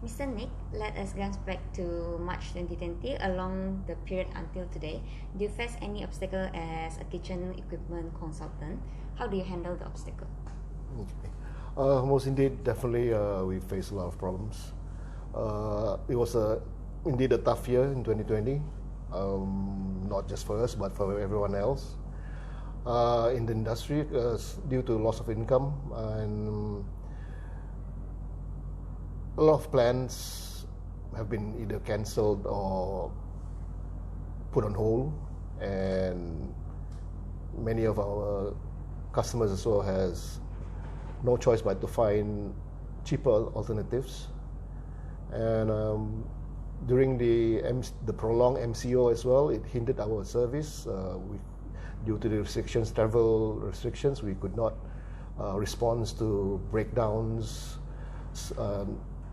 Mr. Nick, let us glance back to March 2020 along the period until today. Do you face any obstacle as a kitchen equipment consultant? How do you handle the obstacle? Okay. Most indeed, definitely, we face a lot of problems. It was indeed a tough year in 2020, not just for us, but for everyone else in the industry, due to loss of income, and a lot of plans have been either cancelled or put on hold, and many of our customers as well has no choice but to find cheaper alternatives. And during the prolonged MCO as well, it hindered our service. Due to the restrictions, travel restrictions, we could not respond to breakdowns,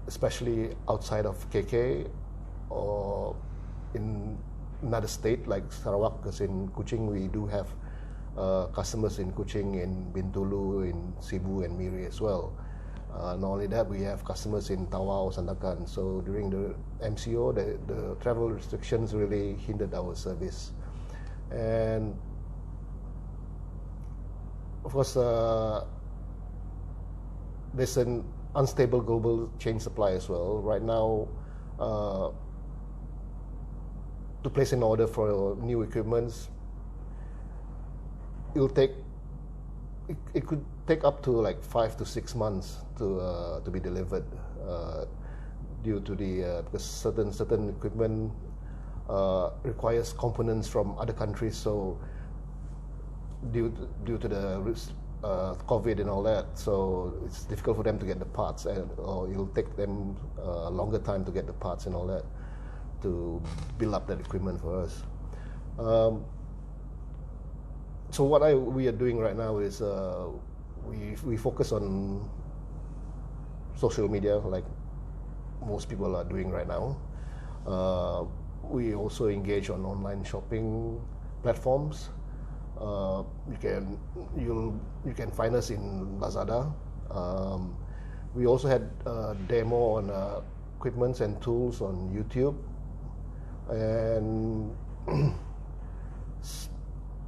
especially outside of KK or in another state like Sarawak, because in Kuching we do have customers in Kuching, in Bintulu, in Cebu and Miri as well. Not only that, we have customers in Tawau, Sandakan. So during the MCO, the travel restrictions really hindered our service. And of course, there's an unstable global chain supply as well. Right now, to place an order for new equipments, it could take up to like 5 to 6 months to be delivered, due to because certain equipment requires components from other countries. So due to the COVID and all that, so it's difficult for them to get the parts, or it'll take them a longer time to get the parts and all that to build up that equipment for us. So what we are doing right now is we focus on social media, like most people are doing right now. We also engage on online shopping platforms. You can find us in Lazada. We also had a demo on equipments and tools on YouTube, and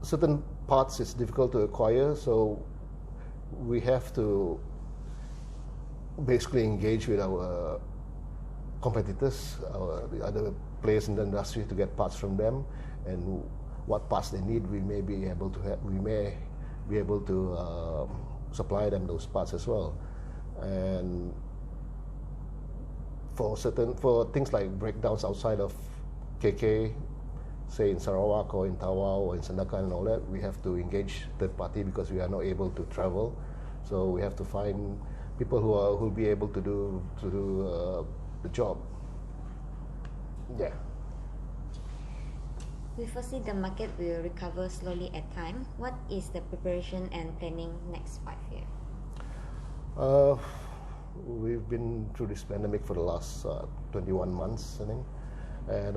certain parts is difficult to acquire, so we have to basically engage with our competitors, the other players in the industry, to get parts from them, and what parts they need, we may be able to supply them those parts as well. And for things like breakdowns outside of KK, say in Sarawak or in Tawau or in Sandakan and all that, we have to engage third party because we are not able to travel. So we have to find people who'll be able to do the job. Yeah. We foresee the market will recover slowly at time. What is the preparation and planning next 5 years? We've been through this pandemic for the last 21 months, I think, and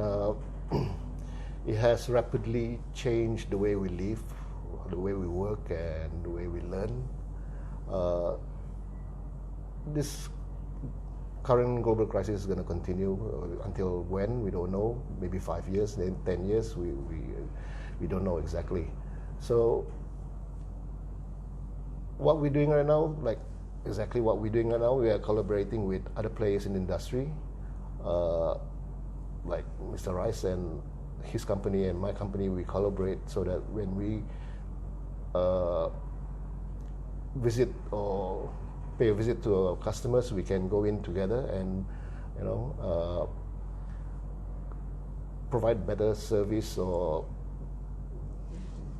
it has rapidly changed the way we live, the way we work, and the way we learn. This current global crisis is going to continue until when, we don't know. Maybe 5 years, then 10 years, we don't know exactly. So what we're doing right now, we are collaborating with other players in the industry, like Mr. Rice and his company and my company. We collaborate so that when we visit or pay a visit to our customers, we can go in together and provide better service or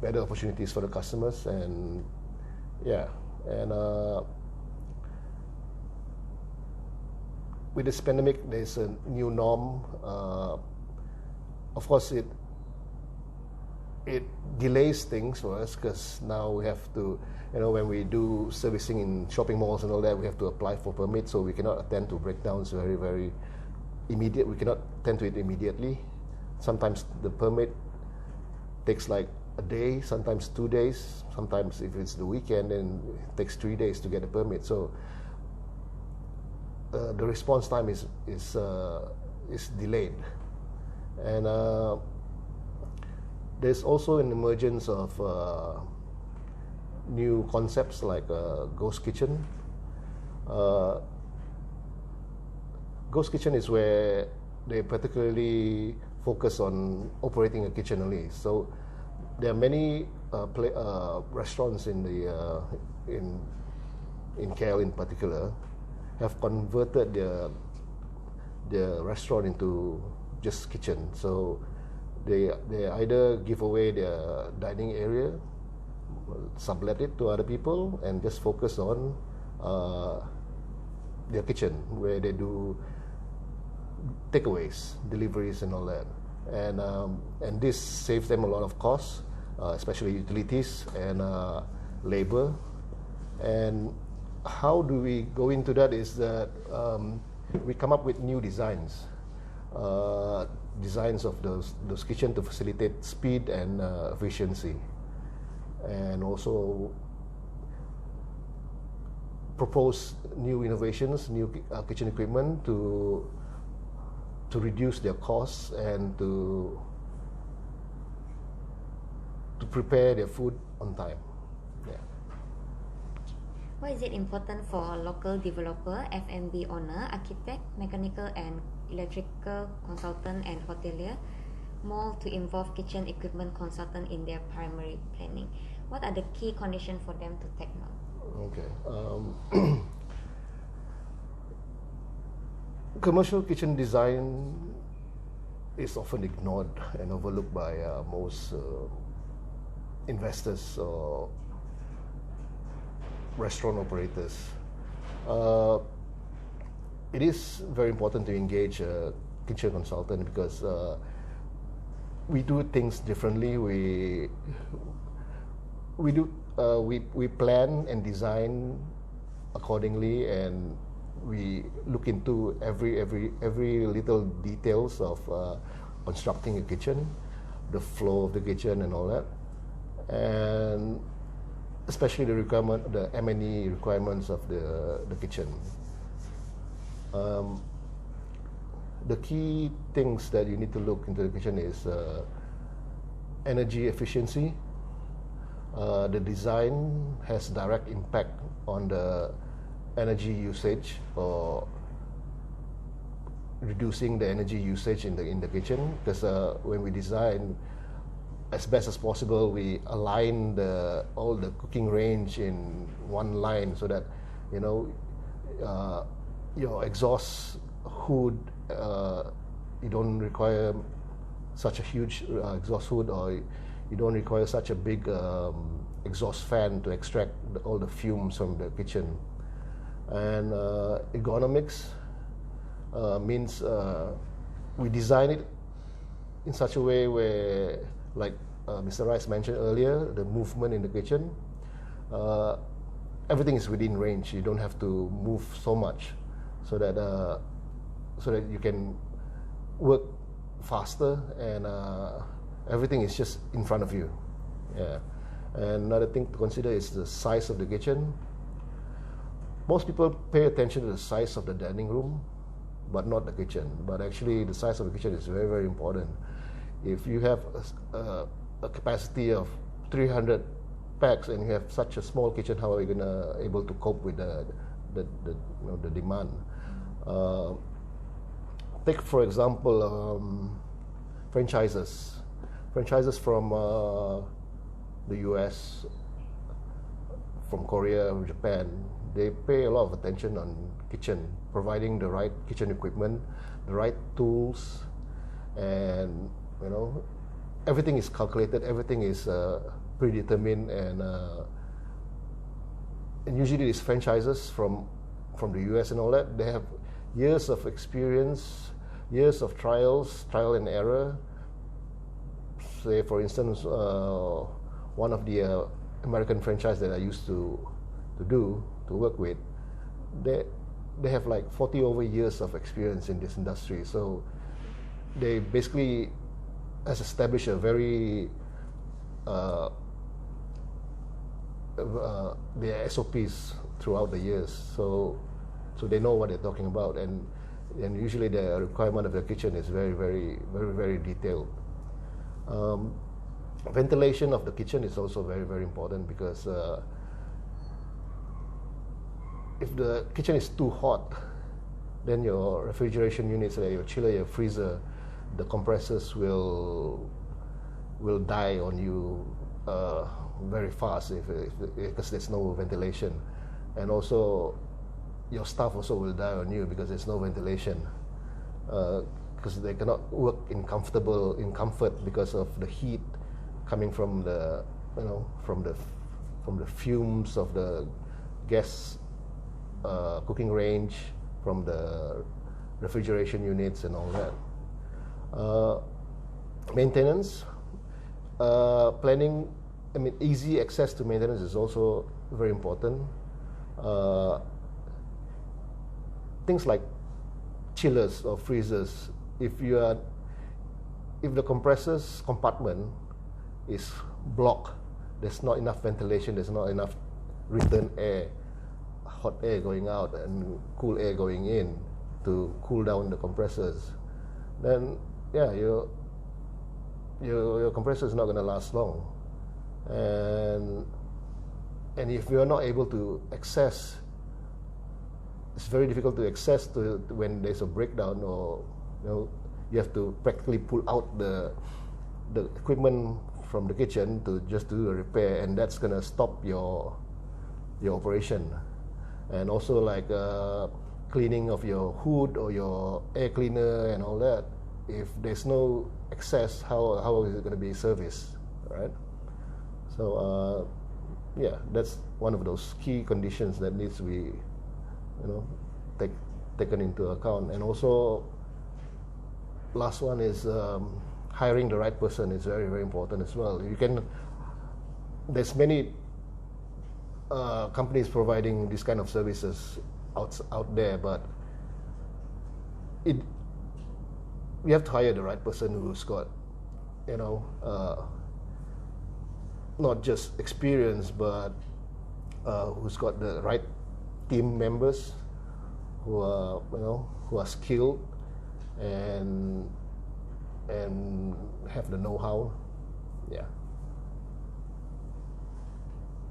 better opportunities for the customers. And with this pandemic, there's a new norm. Of course, it delays things for us, because now we have to, when we do servicing in shopping malls and all that, we have to apply for permits, so we cannot attend to breakdowns very, very immediate. We cannot attend to it immediately. Sometimes the permit takes like a day, sometimes 2 days. Sometimes if it's the weekend, then it takes 3 days to get a permit. So the response time is delayed, and there's also an emergence of new concepts like ghost kitchen. Ghost kitchen is where they particularly focus on operating a kitchen only. So there are many restaurants in the in KL in particular have converted their restaurant into just kitchen. So they either give away their dining area, sublet it to other people, and just focus on their kitchen, where they do takeaways, deliveries, and all that. And this saves them a lot of costs, especially utilities and labor. And how do we go into that is that we come up with new designs of those kitchen to facilitate speed and efficiency, and also propose new innovations, new kitchen equipment to reduce their costs and to prepare their food on time. Yeah. Why is it important for a local developer, F&B owner, architect, mechanical and electrical consultant and hotelier more to involve kitchen equipment consultant in their primary planning? What are the key conditions for them to take note? Okay. Commercial kitchen design is often ignored and overlooked by most investors or restaurant operators. It is very important to engage a kitchen consultant because we do things differently. We plan and design accordingly, and we look into every little details of constructing a kitchen, the flow of the kitchen and all that, and especially the M&E requirements of the kitchen. The key things that you need to look into the kitchen is energy efficiency. The design has direct impact on the energy usage, or reducing the energy usage in the kitchen, because when we design, as best as possible, we align all the cooking range in one line, so that your exhaust hood, you don't require such a huge exhaust hood, or you don't require such a big exhaust fan to extract all the fumes from the kitchen. And ergonomics means we design it in such a way where, like Mr. Rice mentioned earlier, the movement in the kitchen, everything is within range. You don't have to move so much, so that you can work faster, and everything is just in front of you. Yeah. And another thing to consider is the size of the kitchen. Most people pay attention to the size of the dining room, but not the kitchen. But actually, the size of the kitchen is very, very important. If you have a capacity of 300 packs and you have such a small kitchen, how are you gonna able to cope with the demand? Take for example franchises from the US, from Korea, or Japan. They pay a lot of attention on kitchen, providing the right kitchen equipment, the right tools, and everything is calculated, everything is predetermined, and usually these franchises from the US and all that, they have years of experience, years of trial and error. Say for instance, one of the American franchise that I used to work with, they have like 40 over years of experience in this industry. So they basically has established a very their SOPs throughout the years. So so they know what they're talking about, and usually the requirement of the kitchen is very detailed. Ventilation of the kitchen is also very important, because if the kitchen is too hot, then your refrigeration units, your chiller, your freezer, the compressors will die on you very fast because there's no ventilation, and also your staff also will die on you because there's no ventilation, because they cannot work in comfort because of the heat coming from the from the fumes of the gas cooking range, from the refrigeration units and all that. Maintenance, planning. I mean, easy access to maintenance is also very important. Things like chillers or freezers. If the compressor's compartment is blocked, there's not enough ventilation, there's not enough return air, hot air going out and cool air going in to cool down the compressors, then yeah, your compressor is not going to last long. And if you're not able to access, it's very difficult to access to when there's a breakdown, or you have to practically pull out the equipment from the kitchen to just do a repair, and that's going to stop your operation. And also like cleaning of your hood or your air cleaner and all that. If there's no access, how is it going to be serviced, right? So yeah, that's one of those key conditions that needs to be taken into account. And also, last one is hiring the right person is very important as well. There's many companies providing this kind of services out there, but we have to hire the right person who's got not just experience, but who's got the right team members who are skilled and have the know-how. Yeah.